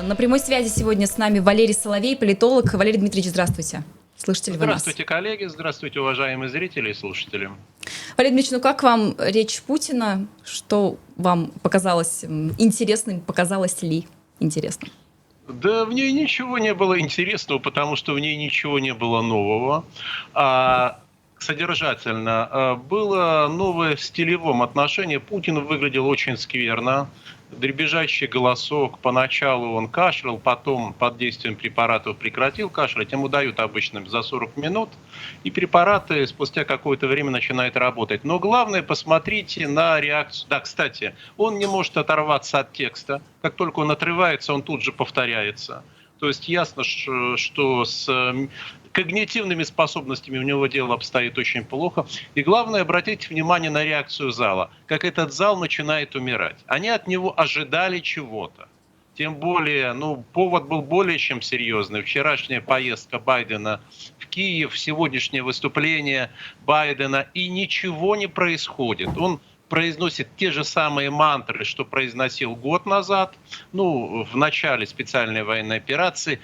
На прямой связи сегодня с нами Валерий Соловей, политолог. Валерий Дмитриевич, здравствуйте. Слышите ли вы нас? Здравствуйте, коллеги, здравствуйте, уважаемые зрители и слушатели. Валерий Дмитриевич, ну как вам речь Путина? Что вам показалось интересным? Показалось ли интересным? Да в ней ничего не было интересного, потому что в ней ничего не было нового. Содержательно было новое в стилевом отношении. Путин выглядел очень скверно. Дребезжащий голосок. Поначалу он кашлял, потом под действием препаратов прекратил кашлять. Ему дают обычно за 40 минут, и препараты спустя какое-то время начинают работать. Но главное, посмотрите на реакцию. Да, кстати, он не может оторваться от текста. Как только он отрывается, он тут же повторяется. То есть ясно, что с когнитивными способностями у него дело обстоит очень плохо. И главное, обратите внимание на реакцию зала. Как этот зал начинает умирать. Они от него ожидали чего-то. Тем более, повод был более чем серьезный. Вчерашняя поездка Байдена в Киев, сегодняшнее выступление Байдена, и ничего не происходит. Он произносит те же самые мантры, что произносил год назад, в начале специальной военной операции,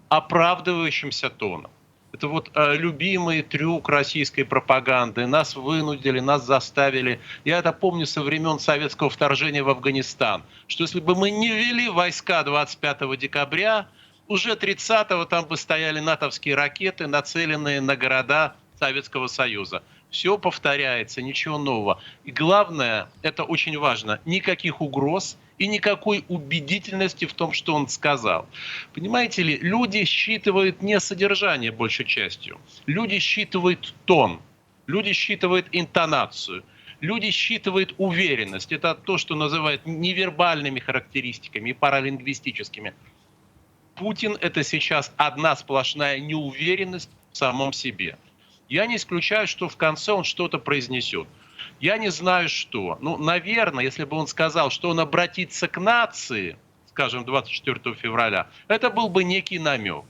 оправдывающимся тоном. Это любимый трюк российской пропаганды. Нас вынудили, нас заставили. Я это помню со времен советского вторжения в Афганистан. Что если бы мы не ввели войска 25 декабря, уже 30-го там бы стояли натовские ракеты, нацеленные на города Советского Союза. Все повторяется, ничего нового. И главное, это очень важно, никаких угроз и никакой убедительности в том, что он сказал. Понимаете ли, люди считывают не содержание большей частью. Люди считывают тон, люди считывают интонацию, люди считывают уверенность. Это то, что называют невербальными характеристиками и паралингвистическими. Путин — это сейчас одна сплошная неуверенность в самом себе. Я не исключаю, что в конце он что-то произнесет. Я не знаю, что. Наверное, если бы он сказал, что он обратится к нации, скажем, 24 февраля, это был бы некий намек.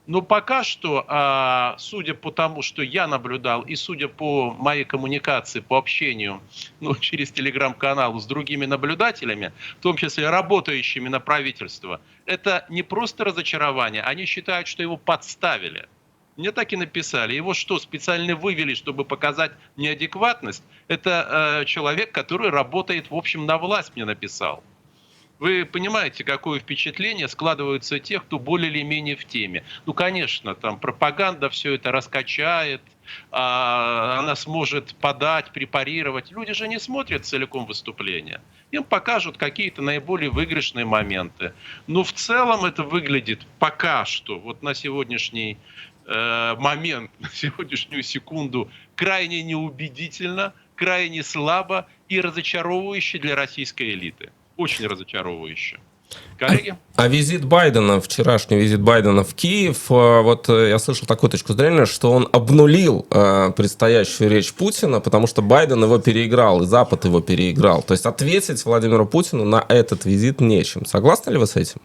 Но пока что, судя по тому, что я наблюдал, и судя по моей коммуникации, по общению через телеграм-канал с другими наблюдателями, в том числе работающими на правительство, это не просто разочарование, они считают, что его подставили. Мне так и написали. Его что, специально вывели, чтобы показать неадекватность? Это человек, который работает, в общем, на власть, мне написал. Вы понимаете, какое впечатление складывается у тех, кто более или менее в теме. Конечно, там пропаганда все это раскачает, она сможет подать, препарировать. Люди же не смотрят целиком выступления. Им покажут какие-то наиболее выигрышные моменты. Но в целом это выглядит пока что, на сегодняшний момент, на сегодняшнюю секунду, крайне неубедительно, крайне слабо и разочаровывающе для российской элиты. Очень разочаровывающе. Коллеги? А визит Байдена, вчерашний визит Байдена в Киев, я слышал такую точку зрения, что он обнулил предстоящую речь Путина, потому что Байден его переиграл, и Запад его переиграл. То есть ответить Владимиру Путину на этот визит нечем. Согласны ли вы с этим?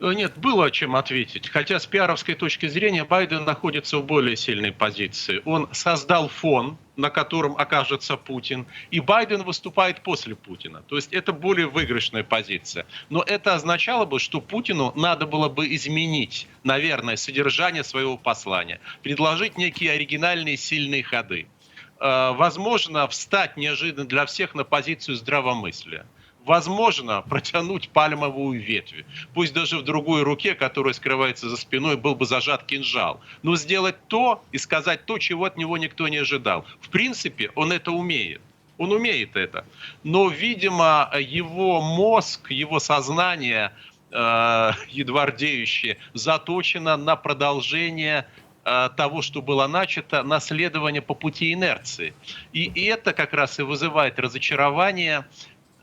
Нет, было чем ответить. Хотя с пиаровской точки зрения Байден находится в более сильной позиции. Он создал фон, на котором окажется Путин, и Байден выступает после Путина. То есть это более выигрышная позиция. Но это означало бы, что Путину надо было бы изменить, наверное, содержание своего послания, предложить некие оригинальные сильные ходы. Возможно, встать неожиданно для всех на позицию здравомыслия. Возможно, протянуть пальмовую ветвь. Пусть даже в другой руке, которая скрывается за спиной, был бы зажат кинжал. Но сделать то и сказать то, чего от него никто не ожидал. В принципе, он это умеет. Он умеет это. Но, видимо, его мозг, его сознание, едва рдеющее, заточено на продолжение того, что было начато, наследование по пути инерции. И это как раз и вызывает разочарование,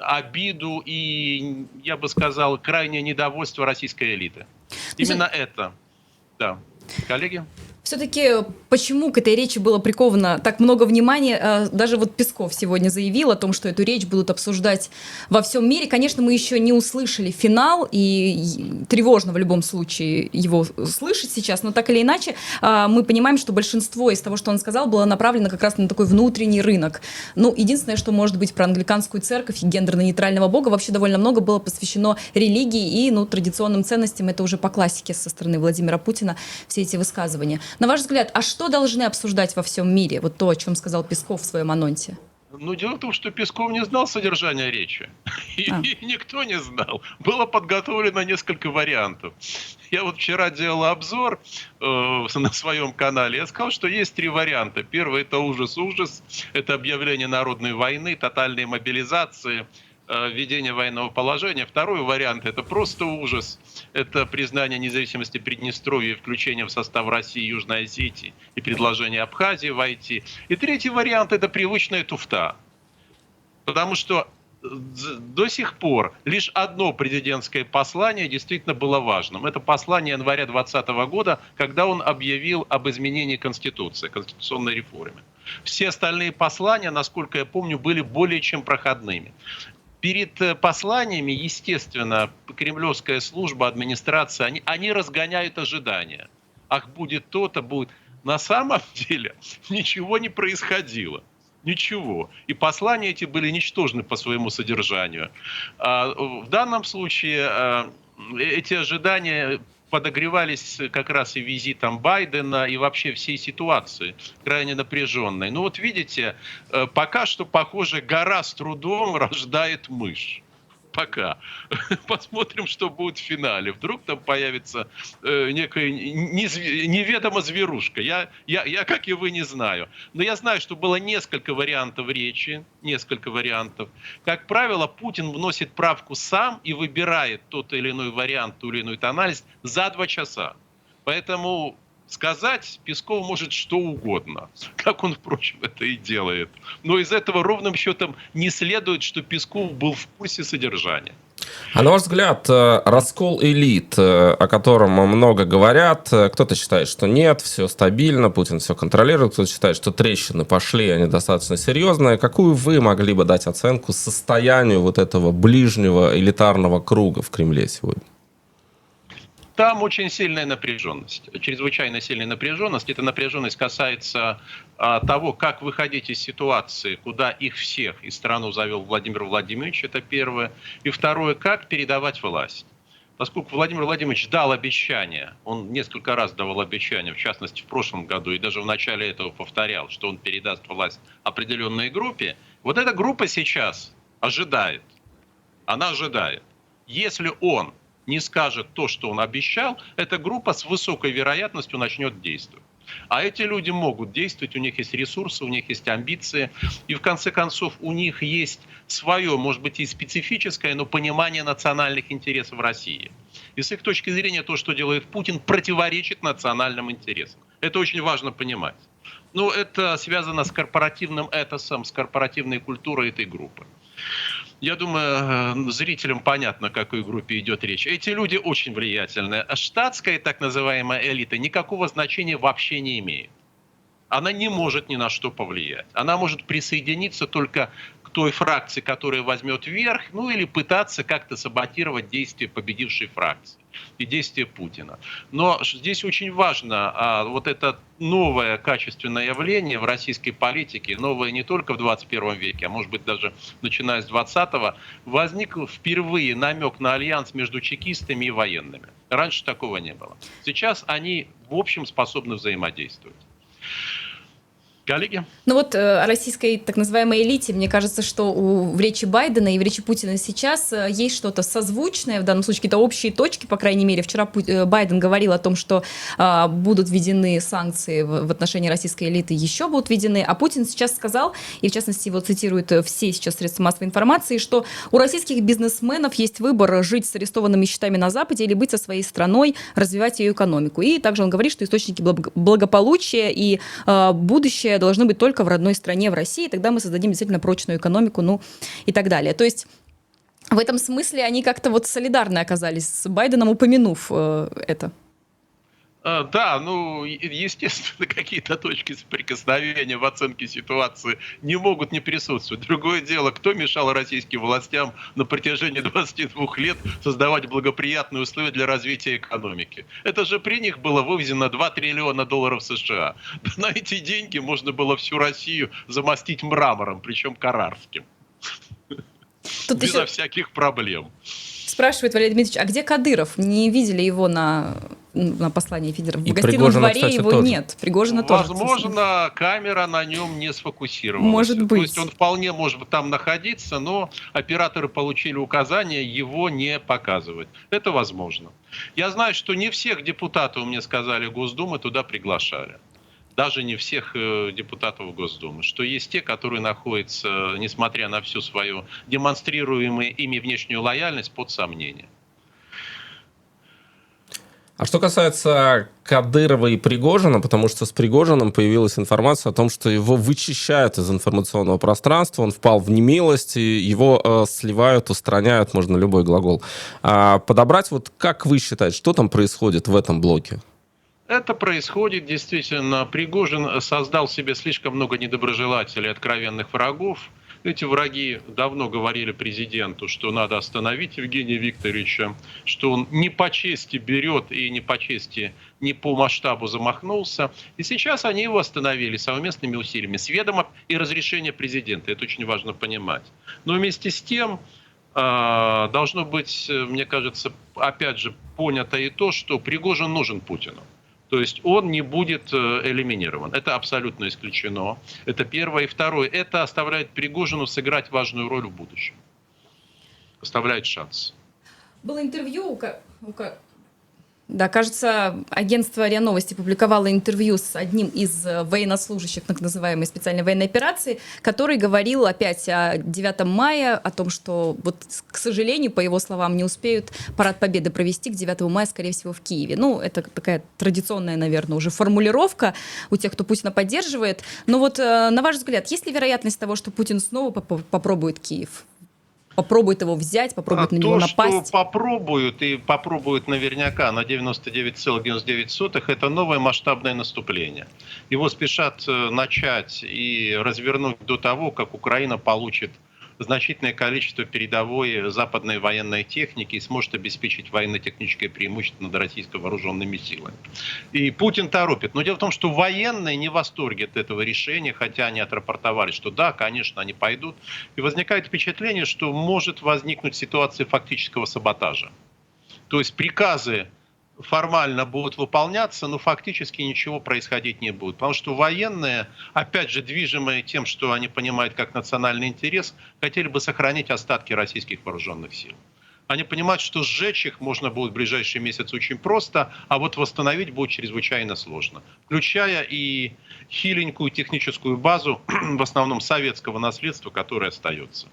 обиду и, я бы сказал, крайнее недовольство российской элиты. Именно это. Да. Коллеги? Все-таки почему к этой речи было приковано так много внимания? Даже вот Песков сегодня заявил о том, что эту речь будут обсуждать во всем мире. Конечно, мы еще не услышали финал, и тревожно в любом случае его слышать сейчас, но так или иначе мы понимаем, что большинство из того, что он сказал, было направлено как раз на такой внутренний рынок. Ну, единственное, что может быть про англиканскую церковь и гендерно-нейтрального бога, вообще довольно много было посвящено религии и традиционным ценностям. Это уже по классике со стороны Владимира Путина все эти высказывания. На ваш взгляд, а что должны обсуждать во всем мире? Вот то, о чем сказал Песков в своем анонсе. Ну, дело в том, что Песков не знал содержания речи. И никто не знал. Было подготовлено несколько вариантов. Я вот вчера делал обзор на своем канале. Я сказал, что есть 3 варианта. Первый – это ужас-ужас. Это объявление народной войны, тотальной мобилизации, введение военного положения. Второй вариант – это просто ужас. Это признание независимости Приднестровья, включение в состав России и Южной Осетии и предложение Абхазии войти. И третий вариант – это привычная туфта. Потому что до сих пор лишь одно президентское послание действительно было важным. Это послание января 2020 года, когда он объявил об изменении Конституции, конституционной реформе. Все остальные послания, насколько я помню, были более чем проходными. Перед посланиями, естественно, кремлевская служба, администрация, они разгоняют ожидания. Ах, будет то-то, будет. На самом деле ничего не происходило. Ничего. И послания эти были ничтожны по своему содержанию. В данном случае эти ожидания подогревались как раз и визитом Байдена, и вообще всей ситуации крайне напряженной. Ну вот видите, пока что, похоже, гора с трудом рождает мышь. Пока. Посмотрим, что будет в финале. Вдруг там появится некая неведомая зверушка. Я, как и вы, не знаю. Но я знаю, что было несколько вариантов речи. Несколько вариантов. Как правило, Путин вносит правку сам и выбирает тот или иной вариант, ту или иную тональность за 2 часа. Поэтому сказать Песков может что угодно, как он, впрочем, это и делает. Но из этого ровным счетом не следует, что Песков был в курсе содержания. А на ваш взгляд, раскол элит, о котором много говорят, кто-то считает, что нет, все стабильно, Путин все контролирует, кто-то считает, что трещины пошли, они достаточно серьезные. Какую вы могли бы дать оценку состоянию вот этого ближнего элитарного круга в Кремле сегодня? Там очень сильная напряженность, чрезвычайно сильная напряженность. Эта напряженность касается того, как выходить из ситуации, куда их всех и страну завел Владимир Владимирович, это первое. И второе, как передавать власть. Поскольку Владимир Владимирович дал обещания, он несколько раз давал обещания, в частности в прошлом году, и даже в начале этого повторял, что он передаст власть определенной группе, вот эта группа сейчас ожидает. Она ожидает. Если он не скажет то, что он обещал, эта группа с высокой вероятностью начнет действовать. А эти люди могут действовать, у них есть ресурсы, у них есть амбиции, и в конце концов у них есть свое, может быть и специфическое, но понимание национальных интересов России. И с их точки зрения то, что делает Путин, противоречит национальным интересам. Это очень важно понимать. Но это связано с корпоративным этосом, с корпоративной культурой этой группы. Я думаю, зрителям понятно, о какой группе идет речь. Эти люди очень влиятельные. А штатская так называемая элита никакого значения вообще не имеет. Она не может ни на что повлиять. Она может присоединиться только к той фракции, которая возьмет верх, ну или пытаться как-то саботировать действия победившей фракции и действия Путина. Но здесь очень важно вот это новое качественное явление в российской политике, новое не только в 21 веке, а может быть даже начиная с 20-го, возник впервые намек на альянс между чекистами и военными. Раньше такого не было. Сейчас они в общем способны взаимодействовать. Коллеги? Ну вот о российской так называемой элите, мне кажется, что в речи Байдена и в речи Путина сейчас есть что-то созвучное, в данном случае какие-то общие точки, по крайней мере. Вчера Байден говорил о том, что будут введены санкции в отношении российской элиты, еще будут введены, а Путин сейчас сказал, и в частности его цитируют все сейчас средства массовой информации, что у российских бизнесменов есть выбор жить с арестованными счетами на Западе или быть со своей страной, развивать ее экономику. И также он говорит, что источники благополучия и будущее должны быть только в родной стране, в России, тогда мы создадим действительно прочную экономику, ну и так далее. То есть в этом смысле они как-то вот солидарны оказались с Байденом, упомянув это. Да, ну, естественно, какие-то точки соприкосновения в оценке ситуации не могут не присутствовать. Другое дело, кто мешал российским властям на протяжении 22 лет создавать благоприятные условия для развития экономики? Это же при них было вывезено 2 триллиона долларов США. На эти деньги можно было всю Россию замостить мрамором, причем карарским, Тут безо еще всяких проблем. спрашивает Валерий Дмитриевич, а где Кадыров? Не видели его на послании Федеров. В И гостином Пригожина, дворе кстати, его тоже. нет. Пригожина тоже, кстати. Возможно, камера на нем не сфокусировалась. Может То быть. есть он вполне может там находиться, но операторы получили указание его не показывать. Это возможно. Я знаю, что не всех депутатов, мне сказали, Госдумы туда приглашали. Даже не всех депутатов Госдумы. Что есть те, которые находятся, несмотря на всю свою демонстрируемую ими внешнюю лояльность, под сомнением. А что касается Кадырова и Пригожина, потому что с Пригожиным появилась информация о том, что его вычищают из информационного пространства, он впал в немилость, и его сливают, устраняют, можно любой глагол. Подобрать, вот как вы считаете, что там происходит в этом блоке? Это происходит действительно. Пригожин создал себе слишком много недоброжелателей, откровенных врагов. Эти враги давно говорили президенту, что надо остановить Евгения Викторовича, что он не по чести берет и не по чести, не по масштабу замахнулся. И сейчас они его остановили совместными усилиями, с ведома и разрешения президента. Это очень важно понимать. Но вместе с тем должно быть, мне кажется, опять же понято и то, что Пригожин нужен Путину. То есть он не будет элиминирован. Это абсолютно исключено. Это первое. И второе. Это оставляет Пригожину сыграть важную роль в будущем. Оставляет шанс. Было интервью Да, кажется, агентство РИА Новости публиковало интервью с одним из военнослужащих так называемой специальной военной операции, который говорил опять о 9 мая, о том, что, вот, к сожалению, по его словам, не успеют парад Победы провести к 9 мая, скорее всего, в Киеве. Ну, это такая традиционная, наверное, уже формулировка у тех, кто Путина поддерживает. Но вот, на ваш взгляд, есть ли вероятность того, что Путин снова попробует Киев? Попробует его взять, попробует на него напасть. Что попробуют, и попробуют наверняка на 99,99, это новое масштабное наступление. Его спешат начать и развернуть до того, как Украина получит значительное количество передовой западной военной техники и сможет обеспечить военно-техническое преимущество над российскими вооруженными силами. И Путин торопит. Но дело в том, что военные не в восторге от этого решения, хотя они отрапортовали, что да, конечно, они пойдут. И возникает впечатление, что может возникнуть ситуация фактического саботажа. То есть приказы формально будут выполняться, но фактически ничего происходить не будет. Потому что военные, опять же, движимые тем, что они понимают как национальный интерес, хотели бы сохранить остатки российских вооруженных сил. Они понимают, что сжечь их можно будет в ближайший месяц очень просто, а вот восстановить будет чрезвычайно сложно. Включая и хиленькую техническую базу, в основном советского наследства, которое остается.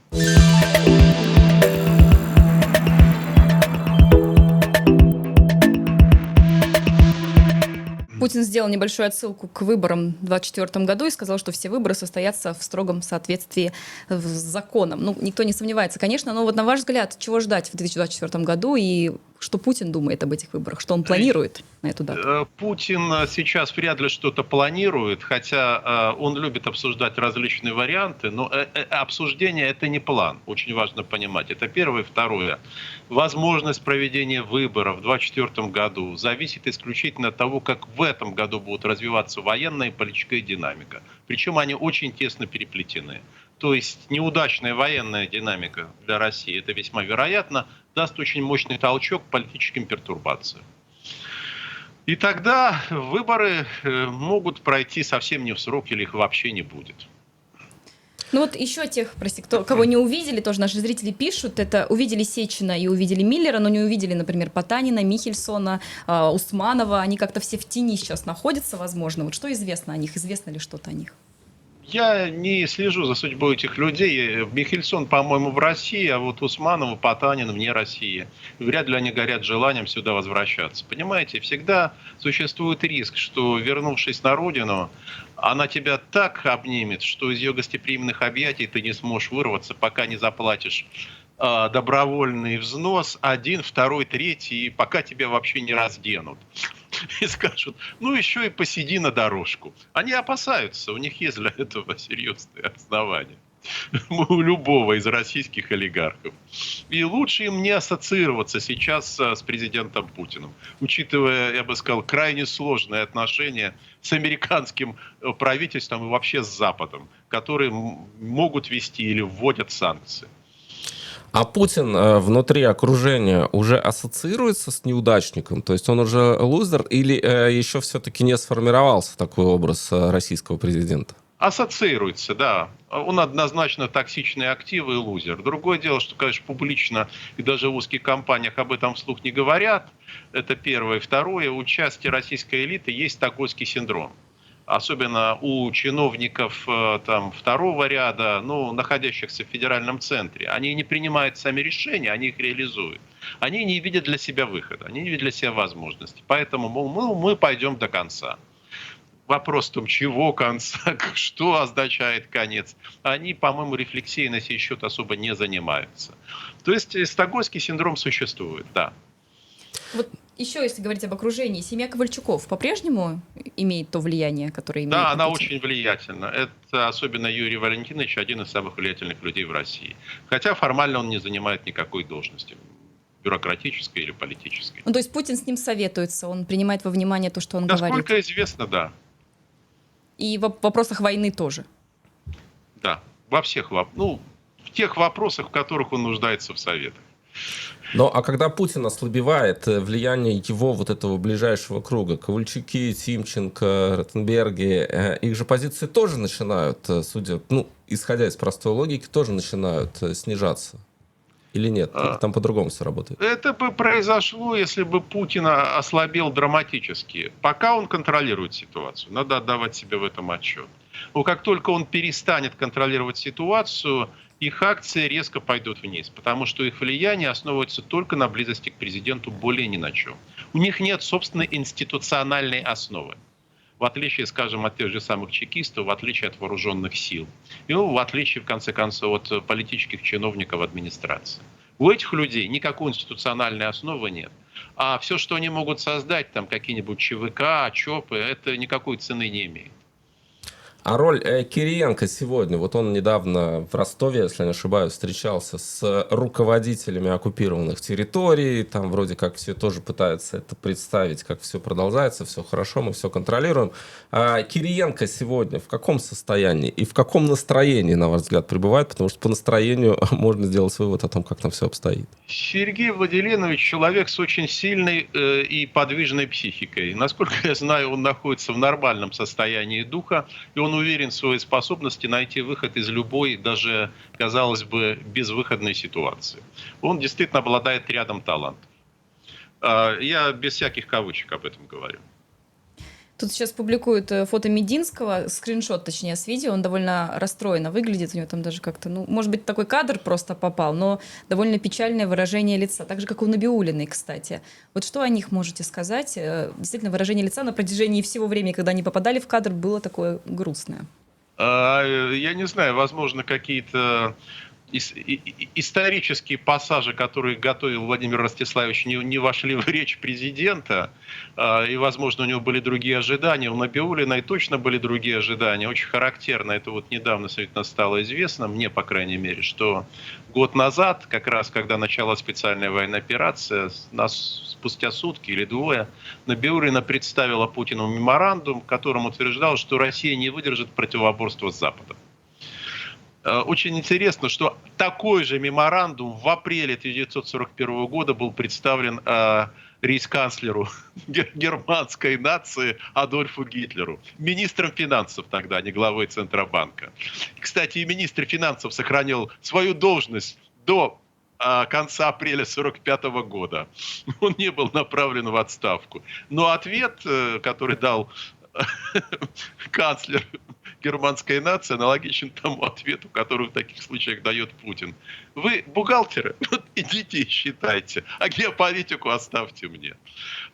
Путин сделал небольшую отсылку к выборам в 2024 году и сказал, что все выборы состоятся в строгом соответствии с законом. Ну, никто не сомневается, конечно, но вот на ваш взгляд, чего ждать в 2024 году и что Путин думает об этих выборах, что он планирует на эту дату? Путин сейчас вряд ли что-то планирует, хотя он любит обсуждать различные варианты, но обсуждение — это не план, очень важно понимать. Это первое. Второе. Возможность проведения выборов в 2024 году зависит исключительно от того, как в этом году будут развиваться военная и политическая динамика. Причем они очень тесно переплетены. То есть неудачная военная динамика для России, это весьма вероятно, даст очень мощный толчок политическим пертурбациям. И тогда выборы могут пройти совсем не в срок или их вообще не будет. Ну вот еще тех, прости, кого не увидели, тоже наши зрители пишут, это увидели Сечина и увидели Миллера, но не увидели, например, Потанина, Михельсона, Усманова. Они как-то все в тени сейчас находятся, возможно. Вот что известно о них? Известно ли что-то о них? Я не слежу за судьбой этих людей. Михельсон, по-моему, в России, а вот Усманов, Потанин вне России. Вряд ли они горят желанием сюда возвращаться. Понимаете, всегда существует риск, что, вернувшись на родину, она тебя так обнимет, что из ее гостеприимных объятий ты не сможешь вырваться, пока не заплатишь добровольный взнос, один, второй, третий, и пока тебя вообще не разденут. И скажут, ну еще и посиди на дорожку. Они опасаются, у них есть для этого серьезные основания. У любого из российских олигархов. И лучше им не ассоциироваться сейчас с президентом Путиным, учитывая, я бы сказал, крайне сложные отношения с американским правительством и вообще с Западом, которые могут вести или вводят санкции. А Путин внутри окружения уже ассоциируется с неудачником? То есть он уже лузер или еще все-таки не сформировался такой образ российского президента? Ассоциируется, да. Он однозначно токсичные активы и лузер. Другое дело, что, конечно, публично и даже в узких компаниях об этом вслух не говорят. Это первое. Второе, у части российской элиты есть стокгольмский синдром. Особенно у чиновников там, второго ряда, ну, находящихся в федеральном центре. Они не принимают сами решения, они их реализуют. Они не видят для себя выхода, они не видят для себя возможности. Поэтому, мол, мы пойдем до конца. Вопрос в том, чего конца, что означает конец. Они, по-моему, рефлексией на сей счет особо не занимаются. То есть стокгольмский синдром существует, да. Вот еще, если говорить об окружении, семья Ковальчуков по-прежнему имеет то влияние, которое имеет? Да, она Путин? очень влиятельна. Это особенно Юрий Валентинович, один из самых влиятельных людей в России. Хотя формально он не занимает никакой должности, бюрократической или политической. Ну, то есть Путин с ним советуется, он принимает во внимание то, что он говорит? Насколько известно, да. И в вопросах войны тоже? Да, во всех в тех вопросах, в которых он нуждается в советах. Ну, а когда Путин ослабевает, влияние его вот этого ближайшего круга, Ковальчуки, Тимченко, Ротенберги, их же позиции тоже начинают, исходя из простой логики, тоже начинают снижаться. Или нет? Или там по-другому все работает? Это бы произошло, если бы Путин ослабел драматически. Пока он контролирует ситуацию. Надо отдавать себе в этом отчет. Но как только он перестанет контролировать ситуацию, их акции резко пойдут вниз. Потому что их влияние основывается только на близости к президенту, более ни на чем. У них нет собственной институциональной основы. В отличие, скажем, от тех же самых чекистов, в отличие от вооруженных сил. И в отличие, в конце концов, от политических чиновников администрации. У этих людей никакой институциональной основы нет. А все, что они могут создать, там какие-нибудь ЧВК, ЧОПы, это никакой цены не имеет. А роль Кириенко сегодня, вот он недавно в Ростове, если не ошибаюсь, встречался с руководителями оккупированных территорий, там вроде как все тоже пытаются это представить, как все продолжается, все хорошо, мы все контролируем. А Кириенко сегодня в каком состоянии и в каком настроении, на ваш взгляд, пребывает? Потому что по настроению можно сделать вывод о том, как там все обстоит. Сергей Владимирович человек с очень сильной и подвижной психикой. Насколько я знаю, он находится в нормальном состоянии духа, и он уверен в своей способности найти выход из любой, даже, казалось бы, безвыходной ситуации. Он действительно обладает рядом талантов. Я без всяких кавычек об этом говорю. Тут сейчас публикуют фото Мединского, скриншот, точнее, с видео. Он довольно расстроенно выглядит. У него там даже как-то, может быть, такой кадр просто попал, но довольно печальное выражение лица. Так же, как у Набиуллиной, кстати. Вот что о них можете сказать? Действительно, выражение лица на протяжении всего времени, когда они попадали в кадр, было такое грустное. Я не знаю, возможно, какие-то исторические пассажи, которые готовил Владимир Ростиславович, не вошли в речь президента, и, возможно, у него были другие ожидания. У Набиуллиной точно были другие ожидания. Очень характерно, это вот недавно совершенно стало известно, мне, по крайней мере, что год назад, как раз когда началась специальная военная операция, нас спустя сутки или двое, Набиуллина представила Путину меморандум, в котором утверждал, что Россия не выдержит противоборства с Западом. Очень интересно, что такой же меморандум в апреле 1941 года был представлен рейхсканцлеру германской нации Адольфу Гитлеру, министром финансов тогда, а не главой Центробанка. Кстати, и министр финансов сохранил свою должность до конца апреля 1945 года. Он не был направлен в отставку. Но ответ, который дал канцлер германской нации аналогичен тому ответу, который в таких случаях дает Путин. Вы бухгалтеры? Вот идите и считайте, а геополитику оставьте мне.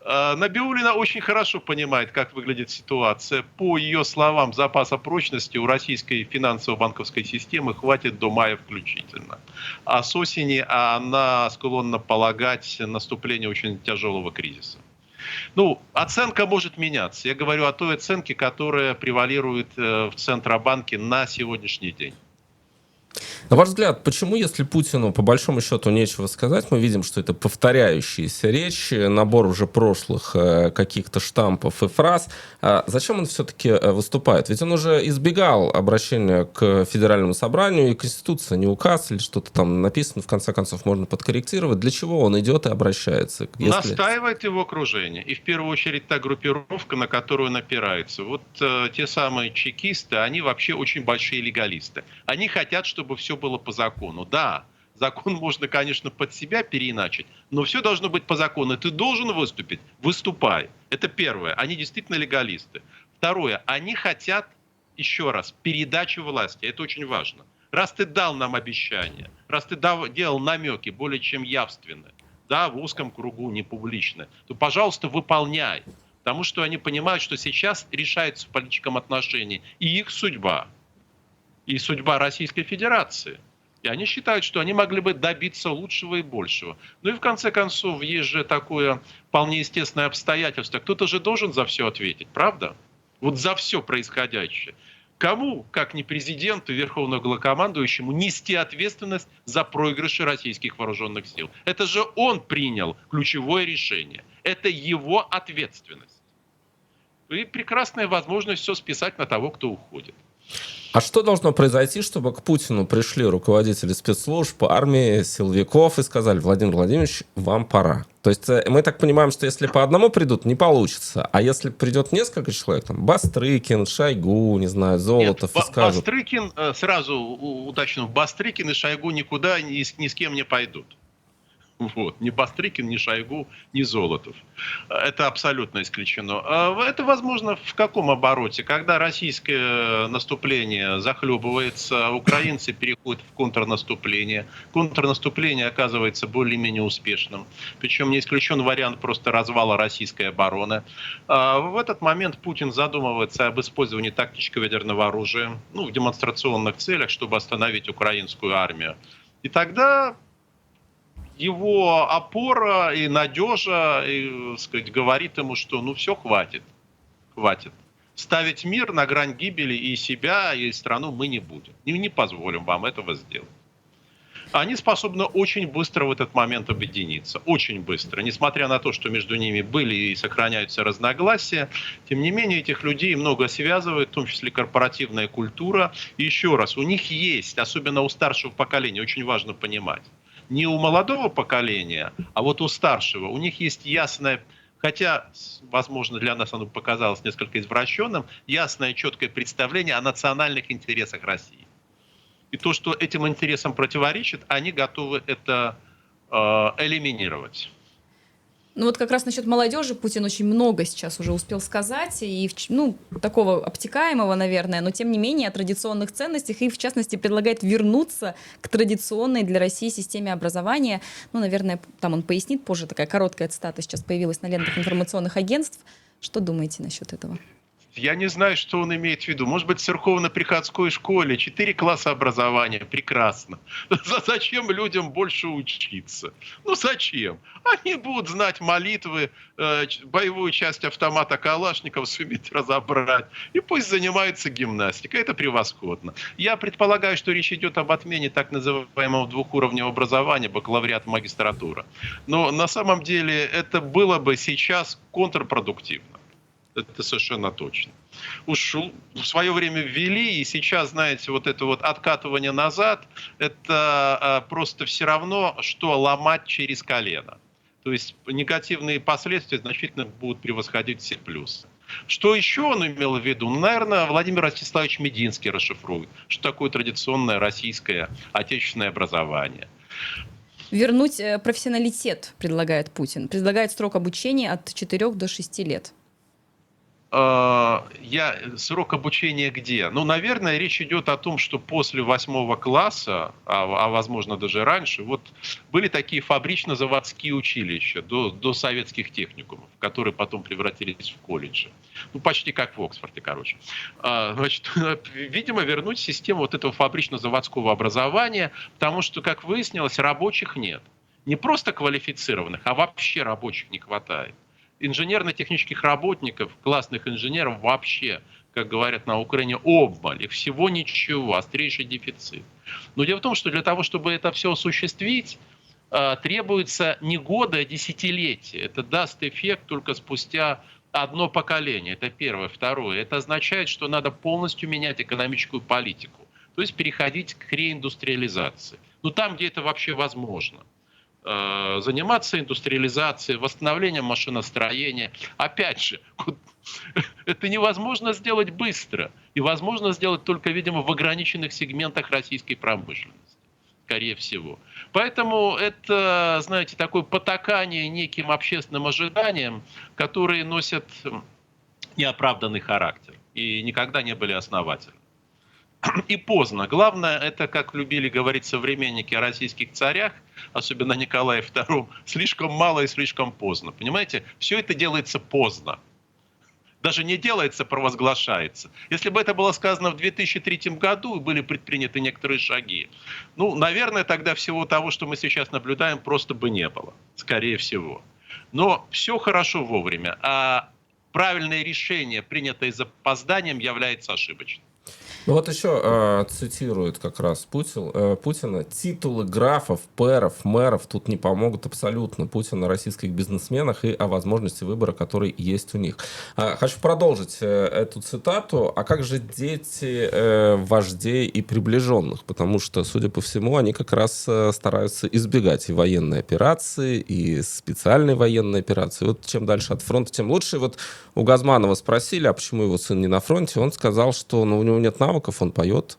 Набиуллина очень хорошо понимает, как выглядит ситуация. По ее словам, запаса прочности у российской финансово-банковской системы хватит до мая включительно. А с осени она склонна полагать наступление очень тяжелого кризиса. Ну, оценка может меняться. Я говорю о той оценке, которая превалирует в Центробанке на сегодняшний день. На ваш взгляд, почему, если Путину по большому счету нечего сказать, мы видим, что это повторяющиеся речи, набор уже прошлых каких-то штампов и фраз, зачем он все-таки выступает? Ведь он уже избегал обращения к Федеральному собранию, и Конституция, не указ или что-то там написано, в конце концов, можно подкорректировать. Для чего он идет и обращается? Настаивает его окружение. И в первую очередь та группировка, на которую он опирается. Вот те самые чекисты, они вообще очень большие легалисты. Они хотят, чтобы все было по закону. Да, закон можно, конечно, под себя переиначить, но все должно быть по закону. Ты должен выступить? Выступай. Это первое. Они действительно легалисты. Второе. Они хотят, еще раз, передачи власти. Это очень важно. Раз ты дал нам обещания, раз ты делал намеки более чем явственные, да, в узком кругу, не публично, то, пожалуйста, выполняй. Потому что они понимают, что сейчас решается в политическом отношении и их судьба, и судьба Российской Федерации. И они считают, что они могли бы добиться лучшего и большего. Ну и в конце концов, есть же такое вполне естественное обстоятельство. Кто-то же должен за все ответить, правда? Вот за все происходящее. Кому, как не президенту и верховному главнокомандующему, нести ответственность за проигрыши российских вооруженных сил? Это же он принял ключевое решение. Это его ответственность. И прекрасная возможность все списать на того, кто уходит. А что должно произойти, чтобы к Путину пришли руководители спецслужб, армии, силовиков и сказали: Владимир Владимирович, вам пора? То есть мы так понимаем, что если по одному придут, не получится. А если придет несколько человек, там, Бастрыкин, Шойгу, не знаю, Золотов, нет, и скажут... Бастрыкин, сразу уточню, Бастрыкин и Шойгу никуда ни с кем не пойдут. Вот. Ни Бастрыкин, ни Шойгу, ни Золотов. Это абсолютно исключено. Это возможно в каком обороте? Когда российское наступление захлебывается, украинцы переходят в контрнаступление. Контрнаступление оказывается более-менее успешным. Причем не исключен вариант просто развала российской обороны. В этот момент Путин задумывается об использовании тактического ядерного оружия, в демонстрационных целях, чтобы остановить украинскую армию. И тогда его опора и надежа, и, сказать, говорит ему, что все, хватит. Ставить мир на грань гибели и себя, и страну мы не будем. Не позволим вам этого сделать. Они способны очень быстро в этот момент объединиться. Очень быстро. Несмотря на то, что между ними были и сохраняются разногласия, тем не менее этих людей много связывает, в том числе корпоративная культура. И еще раз, у них есть, особенно у старшего поколения, очень важно понимать, не у молодого поколения, а вот у старшего. У них есть ясное, хотя, возможно, для нас оно показалось несколько извращенным, ясное, четкое представление о национальных интересах России. И то, что этим интересам противоречит, они готовы это элиминировать. Ну вот как раз насчет молодежи Путин очень много сейчас уже успел сказать, и такого обтекаемого, наверное, но тем не менее о традиционных ценностях, и в частности предлагает вернуться к традиционной для России системе образования. Наверное, там он пояснит позже, такая короткая цитата сейчас появилась на лентах информационных агентств. Что думаете насчет этого? Я не знаю, что он имеет в виду. Может быть, в церковно-приходской школе 4 класса образования. Прекрасно. Зачем людям больше учиться? Зачем? Они будут знать молитвы, боевую часть автомата Калашникова суметь разобрать. И пусть занимаются гимнастикой. Это превосходно. Я предполагаю, что речь идет об отмене так называемого двухуровневого образования, бакалавриат, магистратура. Но на самом деле это было бы сейчас контрпродуктивно. Это совершенно точно. Уж в свое время ввели, и сейчас, знаете, вот это вот откатывание назад, это просто все равно, что ломать через колено. То есть негативные последствия значительно будут превосходить все плюсы. Что еще он имел в виду? Наверное, Владимир Ростиславович Мединский расшифрует, что такое традиционное российское отечественное образование. Вернуть профессионалитет, предлагает Путин. Предлагает срок обучения от 4 до 6 лет. срок обучения где? Ну, наверное, речь идет о том, что после 8 класса, а возможно даже раньше, вот были такие фабрично-заводские училища до советских техникумов, которые потом превратились в колледжи. Ну, почти как в Оксфорде, короче. Значит, видимо, вернуть систему вот этого фабрично-заводского образования, потому что, как выяснилось, рабочих нет. Не просто квалифицированных, а вообще рабочих не хватает. Инженерно-технических работников, классных инженеров вообще, как говорят на Украине, обмаль. Их всего ничего, острейший дефицит. Но дело в том, что для того, чтобы это все осуществить, требуется не годы, а десятилетия. Это даст эффект только спустя одно поколение. Это первое. Второе. Это означает, что надо полностью менять экономическую политику. То есть переходить к реиндустриализации. Ну там, где это вообще возможно. Заниматься индустриализацией, восстановлением машиностроения. Опять же, это невозможно сделать быстро. И возможно сделать только, видимо, в ограниченных сегментах российской промышленности. Скорее всего. Поэтому это, знаете, такое потакание неким общественным ожиданиям, которые носят неоправданный характер и никогда не были основательны. И поздно. Главное, это, как любили говорить современники о российских царях, особенно Николае II, слишком мало и слишком поздно. Понимаете, все это делается поздно. Даже не делается, провозглашается. Если бы это было сказано в 2003 году и были предприняты некоторые шаги, ну, наверное, тогда всего того, что мы сейчас наблюдаем, просто бы не было. Скорее всего. Но все хорошо вовремя. А правильное решение, принятое с запозданием, является ошибочным. Ну вот еще цитирует как раз Путина. Титулы графов, пэров, мэров тут не помогут абсолютно. Путин о российских бизнесменах и о возможности выбора, который есть у них. Хочу продолжить эту цитату. А как же дети вождей и приближенных? Потому что, судя по всему, они как раз стараются избегать и военной операции, и специальной военной операции. Вот чем дальше от фронта, тем лучше. И вот у Газманова спросили, а почему его сын не на фронте? Он сказал, что у него нет навыков, он поет,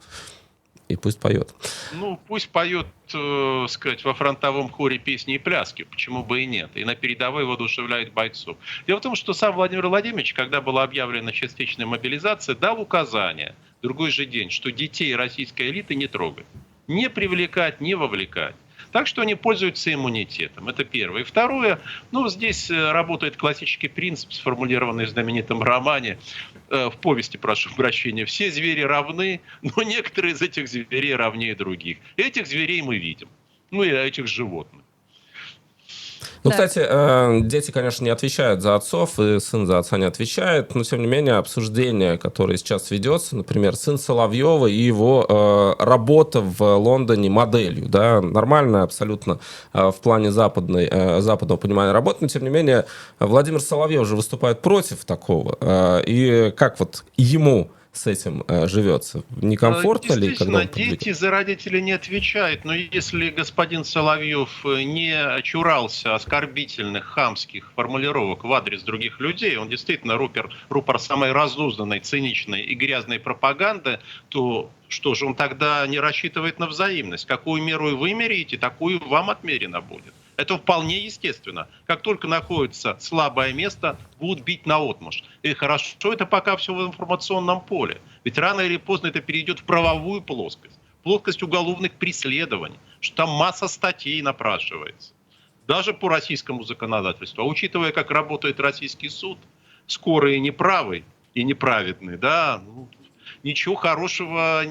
и пусть поет. Ну, пусть поет, сказать, во фронтовом хоре песни и пляски, почему бы и нет. И на передовой воодушевляет бойцов. Дело в том, что сам Владимир Владимирович, когда была объявлена частичная мобилизация, дал указание в другой же день, что детей российской элиты не трогать. Не привлекать, не вовлекать. Так что они пользуются иммунитетом. Это первое. И второе, ну, здесь работает классический принцип, сформулированный в знаменитом романе, в повести, прошу прощения. Все звери равны, но некоторые из этих зверей равнее других. Этих зверей мы видим. Ну, и этих животных. Ну, Да. кстати, дети, конечно, не отвечают за отцов, и сын за отца не отвечает, но, тем не менее, обсуждение, которое сейчас ведется, например, сын Соловьева и его работа в Лондоне моделью, да, нормальная абсолютно в плане западного понимания работы, но, тем не менее, Владимир Соловьев же выступает против такого, и как вот ему с этим живется? Некомфортно ли, когда он Действительно, дети за родителей не отвечают, но если господин Соловьев не очурался оскорбительных, хамских формулировок в адрес других людей, он действительно рупор самой разнузданной, циничной и грязной пропаганды, то что же он тогда не рассчитывает на взаимность? Какую меру вы меряете, такую вам отмерено будет. Это вполне естественно. Как только находится слабое место, будут бить наотмашь. И хорошо, это пока все в информационном поле. Ведь рано или поздно это перейдет в правовую плоскость. Плоскость уголовных преследований. Что там масса статей напрашивается. Даже по российскому законодательству. А учитывая, как работает российский суд, скорый и неправый, и неправедный, да, ну, ничего хорошего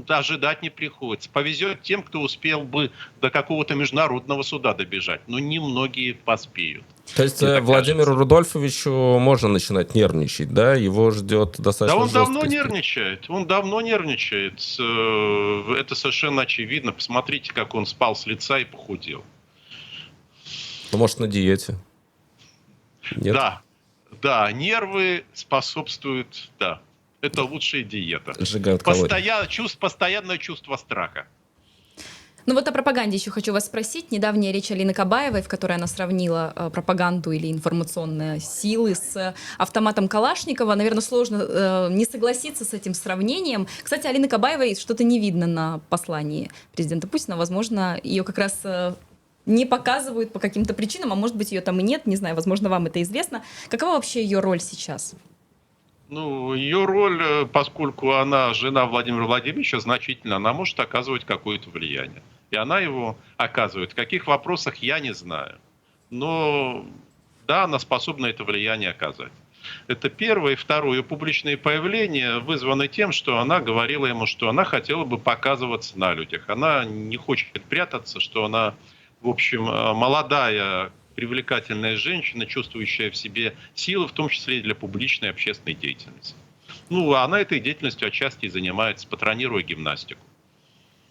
ожидать не приходится. Повезет тем, кто успел бы до какого-то международного суда добежать. Но немногие поспеют. То есть Владимиру Рудольфовичу можно начинать нервничать, да? Его ждет достаточно Да он жесткий давно стиль. нервничает. Он давно нервничает. Это совершенно очевидно. Посмотрите, как он спал с лица и похудел. Ну, может, на диете? Нет? Да, нервы способствуют, да. Это лучшая диета. Сжигают калории. Постоянное чувство страха. Ну вот о пропаганде еще хочу вас спросить. Недавняя речь Алины Кабаевой, в которой она сравнила пропаганду или информационные силы с автоматом Калашникова. Наверное, сложно не согласиться с этим сравнением. Кстати, Алины Кабаевой что-то не видно на послании президента Путина. Возможно, ее как раз не показывают по каким-то причинам, а может быть, ее там и нет, не знаю, возможно, вам это известно. Какова вообще ее роль сейчас? Ну, ее роль, поскольку она жена Владимира Владимировича, значительно, она может оказывать какое-то влияние. И она его оказывает. В каких вопросах, я не знаю. Но да, она способна это влияние оказать. Это первое. И второе. Ее публичные появления вызваны тем, что она говорила ему, что она хотела бы показываться на людях. Она не хочет прятаться, что она, в общем, молодая, привлекательная женщина, чувствующая в себе силы, в том числе и для публичной общественной деятельности. Ну, она этой деятельностью отчасти и занимается, патронируя гимнастику.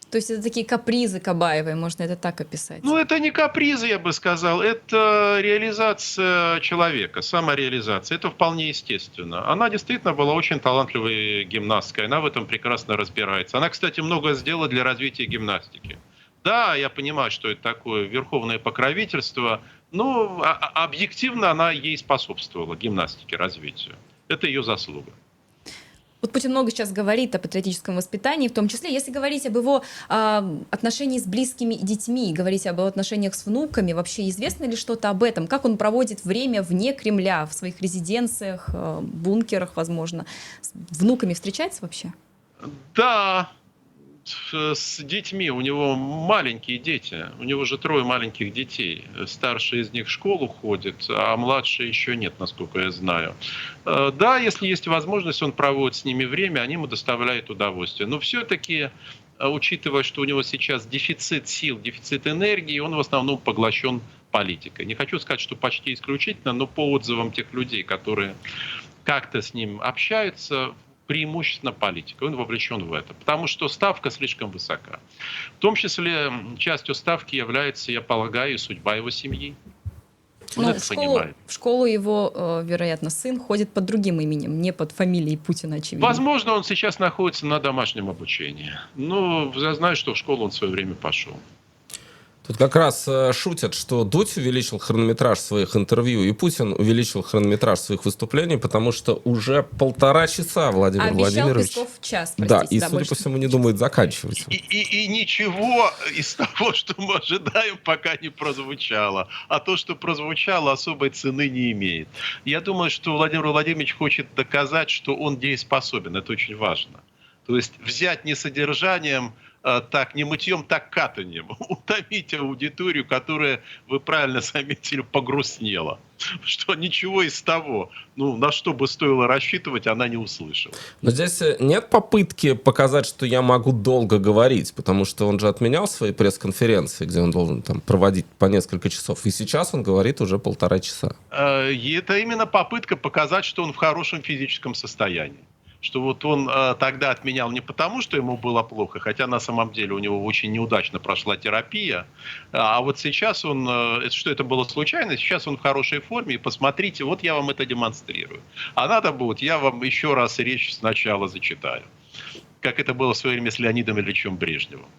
То есть это такие капризы Кабаевой, можно это так описать? Ну, это не капризы, я бы сказал, это реализация человека, самореализация. Это вполне естественно. Она действительно была очень талантливой гимнасткой, она в этом прекрасно разбирается. Она, кстати, много сделала для развития гимнастики. Да, я понимаю, что это такое верховное покровительство, но объективно она ей способствовала, гимнастике, развитию. Это ее заслуга. Вот Путин много сейчас говорит о патриотическом воспитании, в том числе, если говорить об его отношении с близкими и детьми, говорить об его отношениях с внуками, вообще известно ли что-то об этом? Как он проводит время вне Кремля, в своих резиденциях, бункерах, возможно? С внуками встречается вообще? Да, с детьми. У него маленькие дети. У него же 3 маленьких детей. Старший из них в школу ходит, а младший еще нет, насколько я знаю. Да, если есть возможность, он проводит с ними время, они ему доставляют удовольствие. Но все-таки, учитывая, что у него сейчас дефицит сил, дефицит энергии, он в основном поглощен политикой. Не хочу сказать, что почти исключительно, но по отзывам тех людей, которые как-то с ним общаются, преимущественно политика. Он вовлечен в это. Потому что ставка слишком высока. В том числе частью ставки является, я полагаю, и судьба его семьи. Он Ну, это понимает. в школу его, вероятно, сын ходит под другим именем, не под фамилией Путина, очевидно. Возможно, он сейчас находится на домашнем обучении. Но я знаю, что в школу он в свое время пошел. Тут как раз шутят, что Дудь увеличил хронометраж своих интервью, и Путин увеличил хронометраж своих выступлений, потому что уже 1,5 часа Владимир Обещал Владимирович... Песков час, Да, простите, и, да, судя больше. по всему, не думает заканчивать. И ничего из того, что мы ожидаем, пока не прозвучало. А то, что прозвучало, особой цены не имеет. Я думаю, что Владимир Владимирович хочет доказать, что он дееспособен. Это очень важно. То есть взять не содержанием, так, не мытьем, так катанием. Утомить аудиторию, которая, вы правильно заметили, погрустнела. Что ничего из того, на что бы стоило рассчитывать, она не услышала. Но здесь нет попытки показать, что я могу долго говорить, потому что он же отменял свои пресс-конференции, где он должен там проводить по несколько часов. И сейчас он говорит уже 1,5 часа. И это именно попытка показать, что он в хорошем физическом состоянии. Что вот он тогда отменял не потому, что ему было плохо, хотя на самом деле у него очень неудачно прошла терапия, а вот сейчас он, что это было случайно, сейчас он в хорошей форме, и посмотрите, вот я вам это демонстрирую. А надо будет, я вам еще раз речь сначала зачитаю, как это было в свое время с Леонидом Ильичем Брежневым,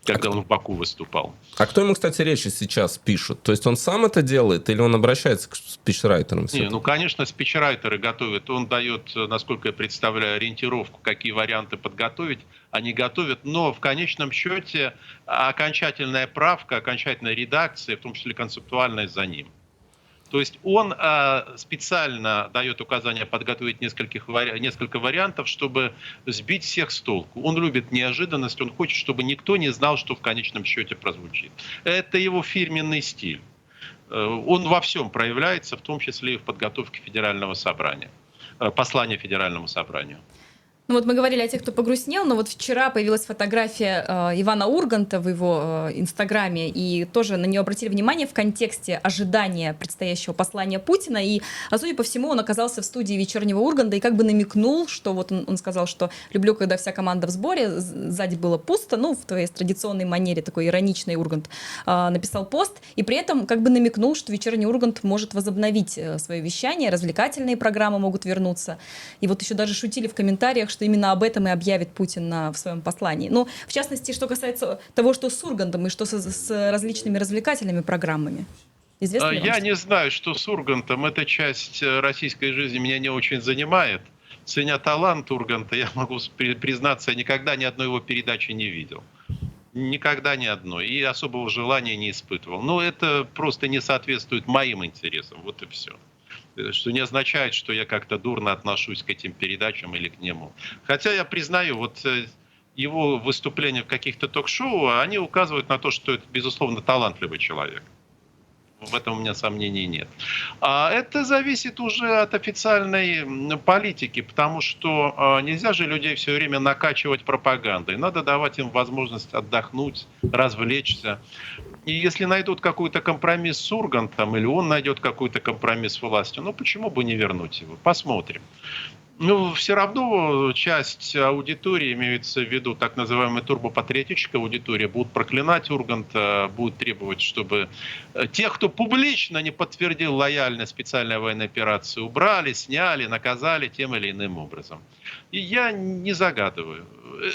когда он в Баку выступал. А кто ему, кстати, речи сейчас пишет? То есть он сам это делает или он обращается к спичрайтерам? Не, конечно, спичрайтеры готовят. Он дает, насколько я представляю, ориентировку, какие варианты подготовить. Они готовят, но в конечном счете окончательная правка, окончательная редакция, в том числе концептуальная, за ним. То есть он специально дает указания подготовить несколько вариантов, чтобы сбить всех с толку. Он любит неожиданность, он хочет, чтобы никто не знал, что в конечном счете прозвучит. Это его фирменный стиль. Он во всем проявляется, в том числе и в подготовке Федерального собрания, послания Федеральному собранию. Ну вот мы говорили о тех, кто погрустнел, но вот вчера появилась фотография Ивана Урганта в его инстаграме, и тоже на нее обратили внимание в контексте ожидания предстоящего послания Путина, и, судя по всему, он оказался в студии вечернего Урганта и как бы намекнул, что вот он сказал, что люблю, когда вся команда в сборе, сзади было пусто, в твоей традиционной манере, такой ироничный Ургант написал пост, и при этом как бы намекнул, что вечерний Ургант может возобновить свое вещание, развлекательные программы могут вернуться, и вот еще даже шутили в комментариях, что именно об этом и объявит Путин в своем послании. Но, в частности, что касается того, что с Ургантом и что с различными развлекательными программами. Известно ли вам, Я не знаю, что с Ургантом. Эта часть российской жизни меня не очень занимает. Ценя талант Урганта, я могу признаться, я никогда ни одной его передачи не видел. Никогда ни одной. И особого желания не испытывал. Но это просто не соответствует моим интересам. Вот и все. Что не означает, что я как-то дурно отношусь к этим передачам или к нему. Хотя я признаю, вот его выступления в каких-то ток-шоу, они указывают на то, что это, безусловно, талантливый человек. В этом у меня сомнений нет. А это зависит уже от официальной политики, потому что нельзя же людей все время накачивать пропагандой. Надо давать им возможность отдохнуть, развлечься. И если найдут какой-то компромисс с Ургантом, или он найдет какой-то компромисс с властью, ну почему бы не вернуть его? Посмотрим. Ну, все равно часть аудитории, имеется в виду так называемая турбопатриотическая аудитория, будут проклинать Урганта, будут требовать, чтобы тех, кто публично не подтвердил лояльность специальной военной операции, убрали, сняли, наказали тем или иным образом. И я не загадываю.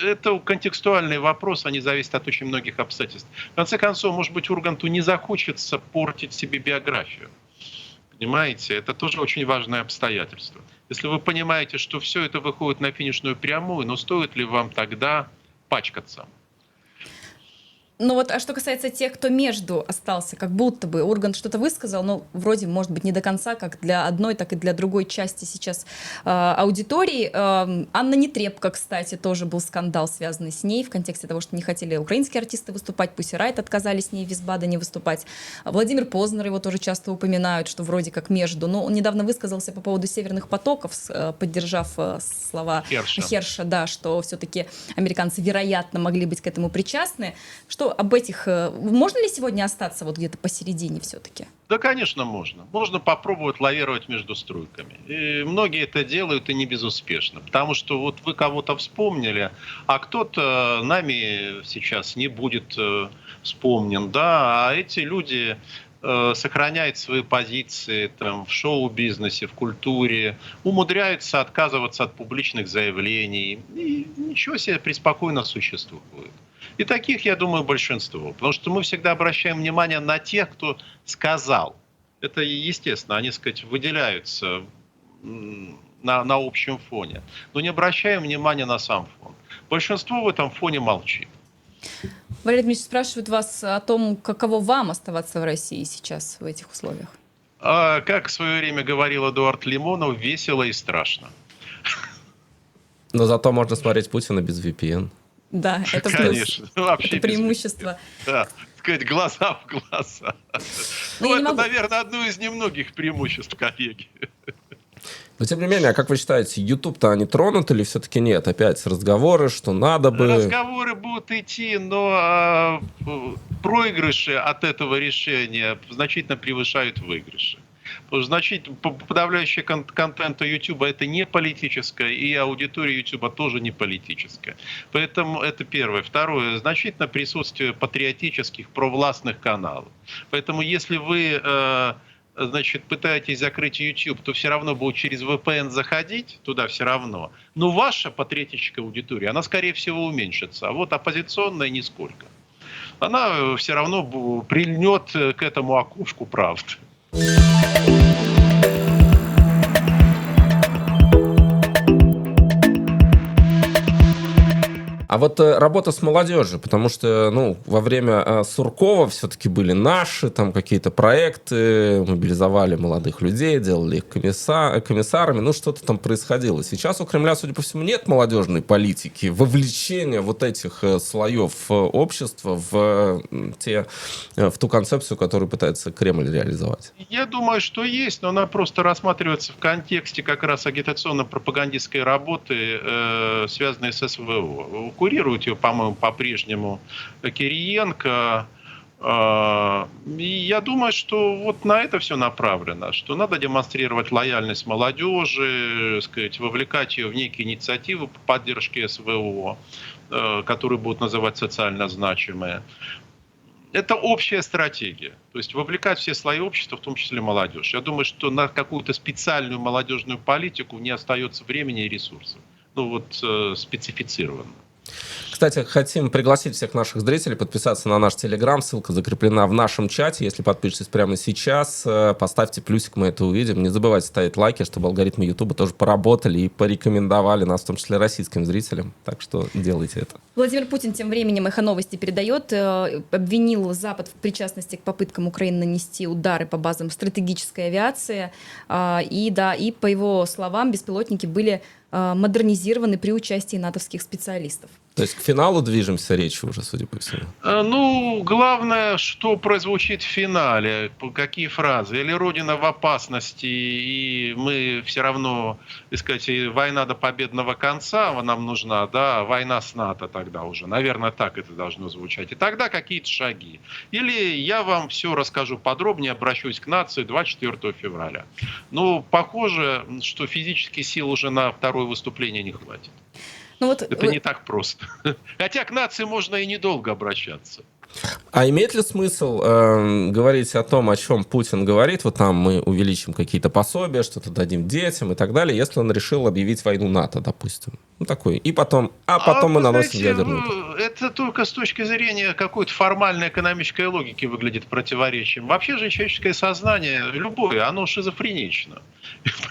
Это контекстуальный вопрос, они зависят от очень многих обстоятельств. В конце концов, может быть, Урганту не захочется портить себе биографию. Понимаете, это тоже очень важное обстоятельство. Если вы понимаете, что все это выходит на финишную прямую, но стоит ли вам тогда пачкаться? Ну вот, а что касается тех, кто между остался, как будто бы Ургант что-то высказал, но вроде, может быть, не до конца, как для одной, так и для другой части сейчас аудитории. Анна Нетребко, кстати, тоже был скандал, связанный с ней в контексте того, что не хотели украинские артисты выступать, Pussy Riot отказались с ней в Висбадене выступать. Владимир Познер, его тоже часто упоминают, что вроде как между. Но он недавно высказался по поводу «Северных потоков», поддержав слова Херша, да, что все-таки американцы, вероятно, могли быть к этому причастны. Что об этих... Можно ли сегодня остаться вот где-то посередине все-таки? Да, конечно, можно. Можно попробовать лавировать между струйками. И многие это делают, и не безуспешно. Потому что вот вы кого-то вспомнили, а кто-то нами сейчас не будет вспомнен. Да? А эти люди сохраняют свои позиции там, в шоу-бизнесе, в культуре, умудряются отказываться от публичных заявлений. И ничего себе, преспокойно существует. И таких, я думаю, большинство. Потому что мы всегда обращаем внимание на тех, кто сказал. Это естественно, они, так сказать, выделяются на общем фоне. Но не обращаем внимания на сам фон. Большинство в этом фоне молчит. Валерий Дмитриевич спрашивает вас о том, каково вам оставаться в России сейчас в этих условиях. Как в свое время говорил Эдуард Лимонов, весело и страшно. Но зато можно смотреть Путина без VPN. Да, это конечно, плюс. вообще Это преимущество. Да, сказать, глаза в глаза. Ну, это, наверное, одно из немногих преимуществ, коллеги. Но тем не менее, а как вы считаете, YouTube-то они тронут или все-таки нет? Опять разговоры, что надо бы... Разговоры будут идти, но проигрыши от этого решения значительно превышают выигрыши. Подавляющее контента YouTube это не политическое, и аудитория YouTube тоже не политическая. Поэтому это первое. Второе. Значительно присутствие патриотических, провластных каналов. Поэтому если вы значит, пытаетесь закрыть YouTube, то все равно будет через VPN заходить туда все равно. Но ваша патриотическая аудитория, она, скорее всего, уменьшится. А вот оппозиционная нисколько. Она все равно прильнет к этому окошку правды. А вот работа с молодежью, потому что, ну, во время Суркова все-таки были наши там какие-то проекты, мобилизовали молодых людей, делали их комиссарами, ну, что-то там происходило. Сейчас у Кремля, судя по всему, нет молодежной политики, вовлечения вот этих слоев общества в ту концепцию, которую пытается Кремль реализовать. Я думаю, что есть, но она просто рассматривается в контексте как раз агитационно-пропагандистской работы, связанной с СВО. Курирует ее, по-моему, по-прежнему Кириенко. И я думаю, что вот на это все направлено, что надо демонстрировать лояльность молодежи, сказать, вовлекать ее в некие инициативы по поддержке СВО, которые будут называть социально значимые. Это общая стратегия. То есть вовлекать все слои общества, в том числе молодежь. Я думаю, что на какую-то специальную молодежную политику не остается времени и ресурсов. Ну вот специфицированно. Кстати, хотим пригласить всех наших зрителей подписаться на наш Телеграм. Ссылка закреплена в нашем чате. Если подпишетесь прямо сейчас, поставьте плюсик, мы это увидим. Не забывайте ставить лайки, чтобы алгоритмы Ютуба тоже поработали и порекомендовали нас, в том числе российским зрителям. Так что делайте это. Владимир Путин тем временем «Эхо Новости» передает, обвинил Запад в причастности к попыткам Украины нанести удары по базам стратегической авиации. И по его словам, беспилотники были модернизированы при участии натовских специалистов. То есть к финалу движемся речью уже, судя по всему. Ну, главное, что прозвучит в финале, какие фразы. Или Родина в опасности, и мы все равно, так сказать, война до победного конца нам нужна, да, война с НАТО тогда уже. Наверное, так это должно звучать. И тогда какие-то шаги. Или я вам все расскажу подробнее, обращусь к нации 24 февраля. Ну, похоже, что физических сил уже на второе выступление не хватит. Ну, вот Это не так просто. Хотя к нации можно и недолго обращаться. А имеет ли смысл говорить о том, о чем Путин говорит, вот там мы увеличим какие-то пособия, что-то дадим детям и так далее, если он решил объявить войну НАТО, допустим? Ну, такой. И потом, мы наносим ядерную. Это только с точки зрения какой-то формальной экономической логики выглядит противоречием. Вообще же человеческое сознание, любое, оно шизофренично.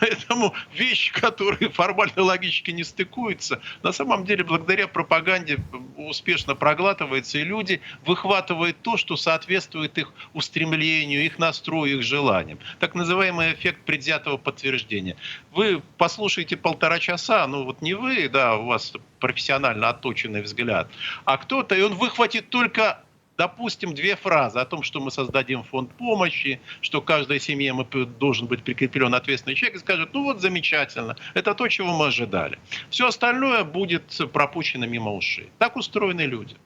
Поэтому вещи, которые формально логически не стыкуются, на самом деле благодаря пропаганде успешно проглатывается, и люди выхватывают то, что соответствует их устремлению, их настрою, их желаниям. Так называемый эффект предвзятого подтверждения. Вы послушаете 1,5 часа, ну вот не вы, да, у вас профессионально отточенный взгляд, а кто-то, и он выхватит только, допустим, 2 фразы о том, что мы создадим фонд помощи, что каждой семье должен быть прикреплен ответственный человек, и скажет, ну вот замечательно, это то, чего мы ожидали. Все остальное будет пропущено мимо ушей. Так устроены люди.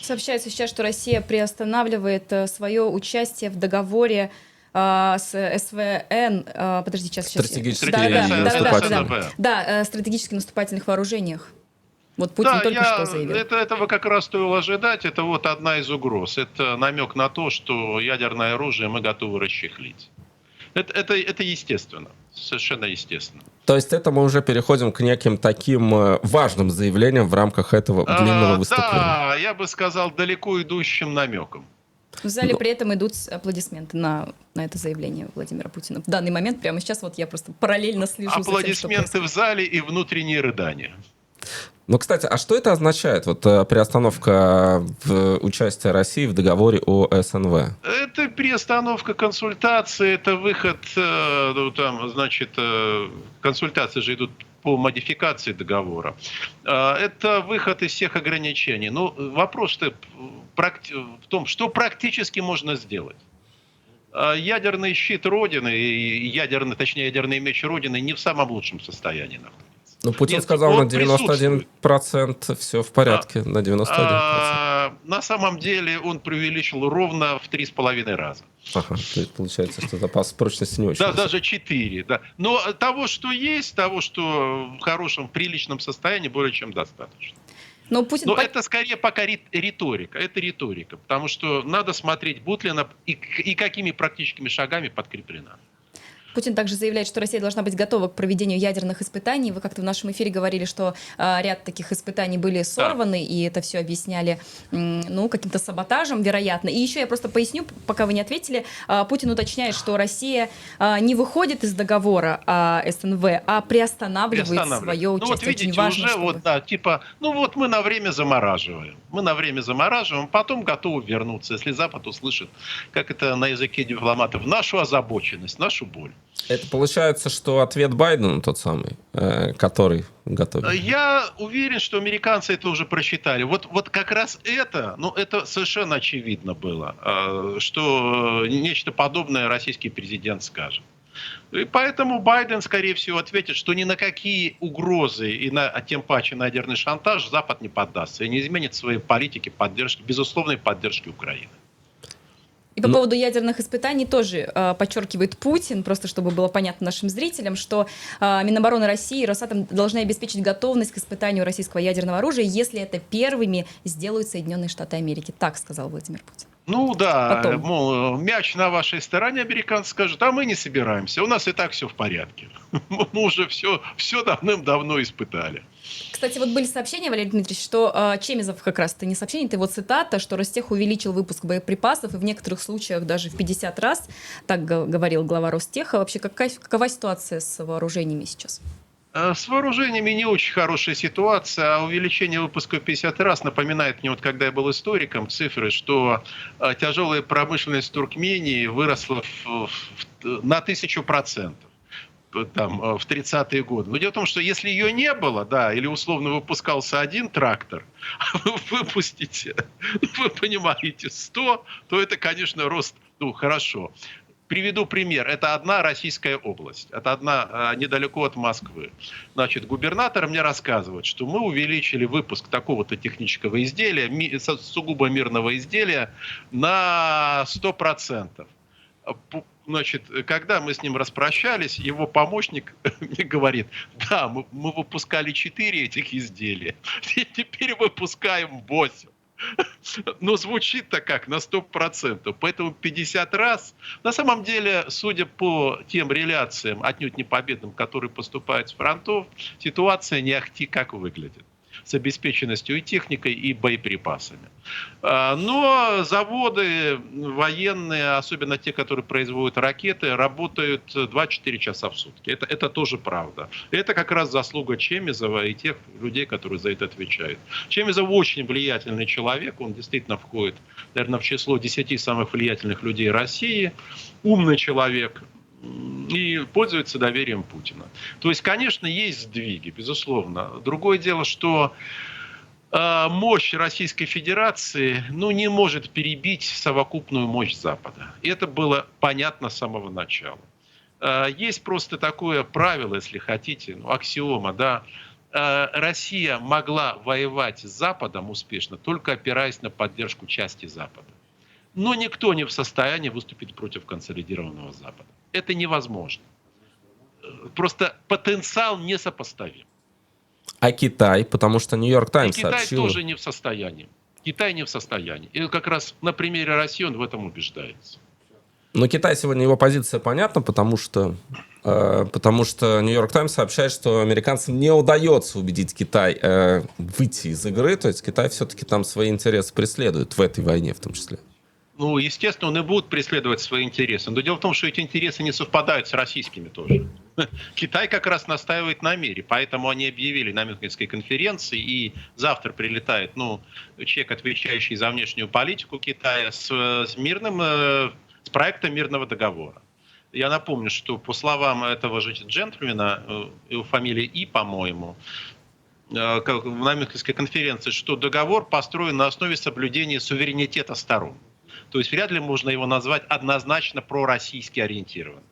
Сообщается сейчас, что Россия приостанавливает свое участие в договоре с СВН. Подожди, сейчас. Стратегически наступательных вооружениях. Вот Путин только что заявил. Этого как раз стоило ожидать. Это вот одна из угроз. Это намек на то, что ядерное оружие мы готовы расчехлить. Это естественно. Совершенно естественно. То есть это мы уже переходим к неким таким важным заявлениям в рамках этого длинного выступления. Да, я бы сказал, далеко идущим намеком. В зале при этом идут аплодисменты на это заявление Владимира Путина. В данный момент, прямо сейчас, вот я просто параллельно слежу за тем, аплодисменты в зале и внутренние рыдания. Ну, кстати, а что это означает, вот приостановка участия России в договоре о СНВ? Это приостановка консультации, это выход, там, значит, консультации же идут по модификации договора. Это выход из всех ограничений. Но вопрос-то в том, что практически можно сделать. Ядерный щит Родины, ядерный меч Родины не в самом лучшем состоянии находится. Ну, Путин сказал, на 91% все в порядке, на 91%. На самом деле он преувеличил ровно в 3,5 раза. Ага, то есть получается, что запас прочности не очень. Да, даже 4. Да. Но того, что есть, того, что в хорошем, приличном состоянии, более чем достаточно. Но это скорее пока риторика. Это риторика. Потому что надо смотреть, будет ли она и какими практическими шагами подкреплена. Путин также заявляет, что Россия должна быть готова к проведению ядерных испытаний. Вы как-то в нашем эфире говорили, что ряд таких испытаний были сорваны, и это все объясняли каким-то саботажем, вероятно. И еще я просто поясню, пока вы не ответили. Путин уточняет, что Россия не выходит из договора о СНВ, а приостанавливает свое участие. Ну вот видите, очень важно, уже мы на время замораживаем. Потом готовы вернуться, если Запад услышит, как это на языке дипломатов, нашу озабоченность, нашу боль. Это получается, что ответ Байдена тот самый, который готовит? Я уверен, что американцы это уже просчитали. Вот как раз это совершенно очевидно было, что нечто подобное российский президент скажет. И поэтому Байден, скорее всего, ответит, что ни на какие угрозы, тем паче на ядерный шантаж, Запад не поддастся и не изменит своей политики безусловной поддержки Украины. И по поводу ядерных испытаний тоже подчеркивает Путин, просто чтобы было понятно нашим зрителям, что Минобороны России и Росатом должны обеспечить готовность к испытанию российского ядерного оружия, если это первыми сделают Соединенные Штаты Америки. Так сказал Владимир Путин. Ну да, потом. мол, мяч на вашей стороне, американцы скажут, а мы не собираемся, у нас и так все в порядке. Мы уже все давным-давно испытали. Кстати, вот были сообщения, Валерий Дмитриевич, что Чемизов как раз, это не сообщение, это его цитата, что Ростех увеличил выпуск боеприпасов, и в некоторых случаях даже в 50 раз, так говорил глава Ростеха. Вообще, какова ситуация с вооружениями сейчас? С вооружениями не очень хорошая ситуация, а увеличение выпуска в 50 раз напоминает мне, вот когда я был историком, цифры, что тяжелая промышленность Туркмении выросла на 1000%. Там, в 30-е годы. Но дело в том, что если ее не было, да, или условно выпускался один трактор, а вы выпустите, вы понимаете, 100, то это, конечно, рост, ну, хорошо. Приведу пример. Это одна российская область. Это одна недалеко от Москвы. Значит, губернатор мне рассказывает, что мы увеличили выпуск такого-то технического изделия, сугубо мирного изделия, на 100%. Значит, когда мы с ним распрощались, его помощник мне говорит, да, мы выпускали 4 этих изделия, и теперь выпускаем 8. Но звучит-то как на 100%. Поэтому 50 раз. На самом деле, судя по тем реляциям, отнюдь не победным, которые поступают с фронтов, ситуация не ахти как выглядит. С обеспеченностью и техникой, и боеприпасами. Но заводы военные, особенно те, которые производят ракеты, работают 24 часа в сутки. Это тоже правда. Это как раз заслуга Чемизова и тех людей, которые за это отвечают. Чемизов очень влиятельный человек, он действительно входит, наверное, в число 10 самых влиятельных людей России. Умный человек. И пользуется доверием Путина. То есть, конечно, есть сдвиги, безусловно. Другое дело, что мощь Российской Федерации не может перебить совокупную мощь Запада. И это было понятно с самого начала. Есть просто такое правило, если хотите, аксиома, да. Россия могла воевать с Западом успешно, только опираясь на поддержку части Запада. Но никто не в состоянии выступить против консолидированного Запада. Это невозможно. Просто потенциал несопоставим. А Китай, потому что Нью-Йорк И Таймс Китай сообщил... тоже не в состоянии. Китай не в состоянии. И как раз на примере России он в этом убеждается. Но Китай сегодня, его позиция понятна, потому что Нью-Йорк Таймс сообщает, что американцам не удается убедить Китай выйти из игры. То есть Китай все-таки там свои интересы преследует в этой войне в том числе. Естественно, он и будет преследовать свои интересы. Но дело в том, что эти интересы не совпадают с российскими тоже. Китай как раз настаивает на мире, поэтому они объявили на Мюнхенской конференции, и завтра прилетает человек, отвечающий за внешнюю политику Китая, с проектом мирного договора. Я напомню, что по словам этого же джентльмена, его фамилия И, по-моему, на Мюнхенской конференции, что договор построен на основе соблюдения суверенитета сторон. То есть вряд ли можно его назвать однозначно пророссийски ориентированным,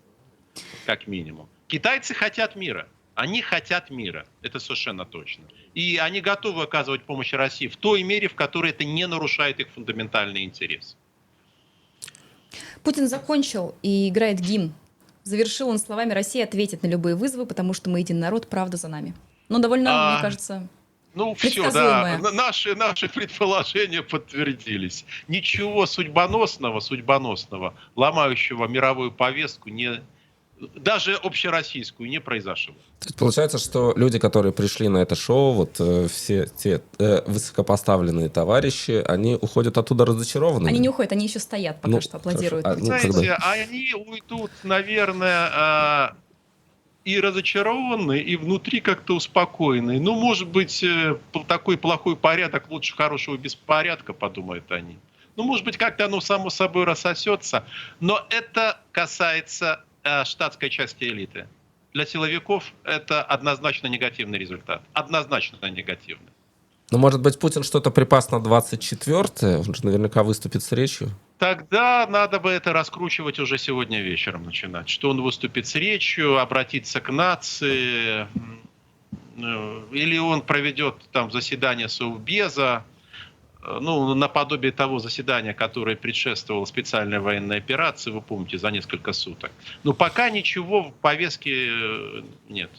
как минимум. Китайцы хотят мира. Они хотят мира. Это совершенно точно. И они готовы оказывать помощь России в той мере, в которой это не нарушает их фундаментальные интересы. Путин закончил и играет гимн. Завершил он словами: «Россия ответит на любые вызовы, потому что мы единый народ, правда за нами». Но довольно, мне кажется... Все, да. Наши предположения подтвердились. Ничего судьбоносного, ломающего мировую повестку, даже общероссийскую, не произошло. То есть получается, что люди, которые пришли на это шоу, все те высокопоставленные товарищи, они уходят оттуда разочарованными? Они не уходят, они еще стоят, пока что аплодируют. Знаете, они уйдут, наверное... и разочарованные, и внутри как-то успокоенные. Может быть, такой плохой порядок лучше хорошего беспорядка, подумают они. Может быть, как-то оно само собой рассосется. Но это касается штатской части элиты. Для силовиков это однозначно негативный результат. Однозначно негативный. Но, может быть, Путин что-то припас на 24-е? Он же наверняка выступит с речью. Тогда надо бы это раскручивать уже сегодня вечером начинать. Что он выступит с речью, обратиться к нации, или он проведет там заседание Совбеза, наподобие того заседания, которое предшествовало специальной военной операции, вы помните, за несколько суток. Но пока ничего в повестке нет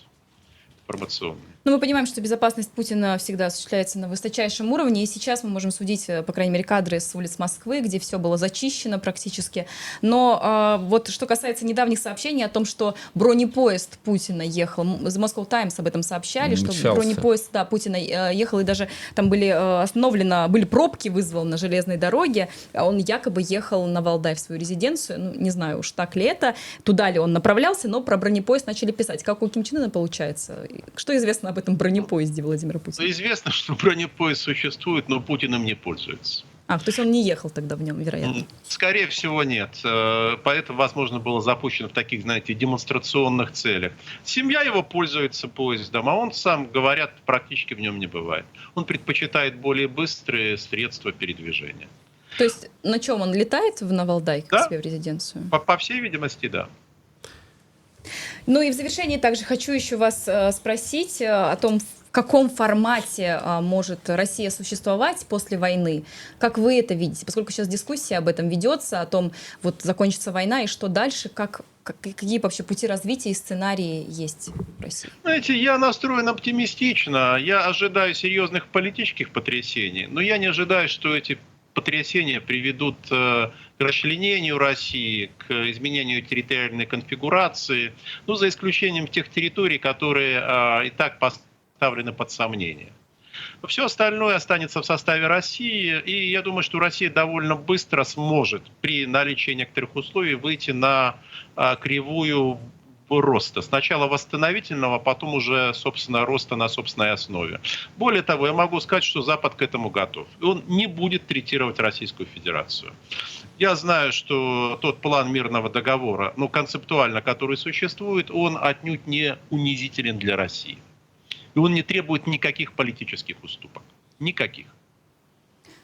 информационной. Но мы понимаем, что безопасность Путина всегда осуществляется на высочайшем уровне, и сейчас мы можем судить, по крайней мере, кадры с улиц Москвы, где все было зачищено практически. Но вот что касается недавних сообщений о том, что бронепоезд Путина ехал, The Moscow Times об этом сообщали, что бронепоезд Путина ехал, и даже там были пробки вызваны на железной дороге, а он якобы ехал на Валдай в свою резиденцию, ну, не знаю уж так ли это, туда ли он направлялся, но про бронепоезд начали писать. Как у Ким Чен Ына получается? Что известно об этом бронепоезде Владимира Путина? Известно, что бронепоезд существует, но Путин им не пользуется. То есть он не ехал тогда в нем, вероятно? Скорее всего, нет. Поэтому, возможно, было запущено в таких, знаете, демонстрационных целях. Семья его пользуется поездом, а он сам, говорят, практически в нем не бывает. Он предпочитает более быстрые средства передвижения. То есть на чем он летает на Валдай к себе в резиденцию? По всей видимости, да. Ну и в завершении также хочу еще вас спросить о том, в каком формате может Россия существовать после войны. Как вы это видите? Поскольку сейчас дискуссия об этом ведется, о том, вот закончится война и что дальше, какие вообще пути развития и сценарии есть в России? Знаете, я настроен оптимистично. Я ожидаю серьезных политических потрясений, но я не ожидаю, что эти потрясения приведут к расчленению России, к изменению территориальной конфигурации, ну, за исключением тех территорий, которые и так поставлены под сомнение. Все остальное останется в составе России, и я думаю, что Россия довольно быстро сможет при наличии некоторых условий выйти на кривую роста. Сначала восстановительного, а потом уже, собственно, роста на собственной основе. Более того, я могу сказать, что Запад к этому готов. И он не будет третировать Российскую Федерацию. Я знаю, что тот план мирного договора, ну, концептуально, который существует, он отнюдь не унизителен для России. И он не требует никаких политических уступок. Никаких.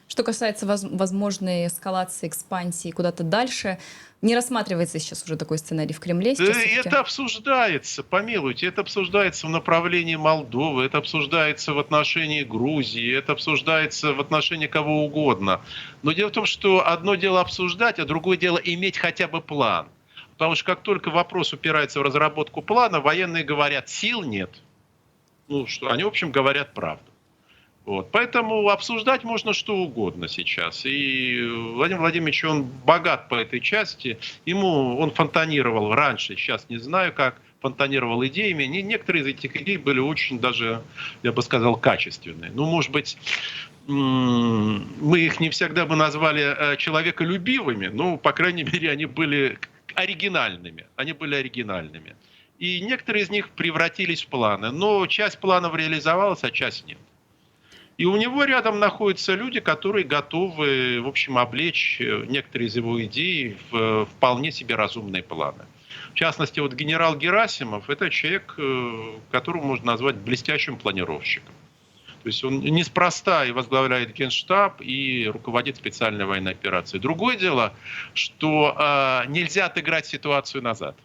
Что касается возможной эскалации, экспансии куда-то дальше, не рассматривается сейчас уже такой сценарий в Кремле? Это обсуждается, помилуйте, это обсуждается в направлении Молдовы, это обсуждается в отношении Грузии, это обсуждается в отношении кого угодно. Но дело в том, что одно дело обсуждать, а другое дело иметь хотя бы план. Потому что как только вопрос упирается в разработку плана, военные говорят, сил нет. Ну что, они, в общем, говорят правду. Вот. Поэтому обсуждать можно что угодно сейчас. И Владимир Владимирович, он богат по этой части. Он фонтанировал раньше, сейчас не знаю как, фонтанировал идеями. Некоторые из этих идей были очень даже, я бы сказал, качественные. Ну, может быть, мы их не всегда бы назвали человеколюбивыми, но, по крайней мере, они были оригинальными. И некоторые из них превратились в планы. Но часть планов реализовалась, а часть нет. И у него рядом находятся люди, которые готовы, в общем, облечь некоторые из его идей в вполне себе разумные планы. В частности, вот генерал Герасимов – это человек, которого можно назвать блестящим планировщиком. То есть он неспроста и возглавляет Генштаб, и руководит специальной военной операцией. Другое дело, что нельзя отыграть ситуацию назад.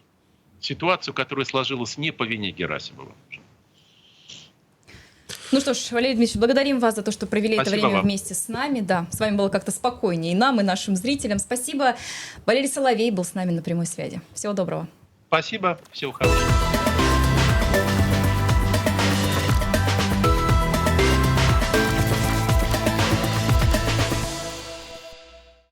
Ситуацию, которая сложилась не по вине Герасимова. Ну что ж, Валерий Дмитриевич, благодарим вас за то, что провели Спасибо это время вам. вместе с нами. Да, с вами было как-то спокойнее и нам, и нашим зрителям. Спасибо. Валерий Соловей был с нами на прямой связи. Всего доброго. Спасибо, всего хорошего.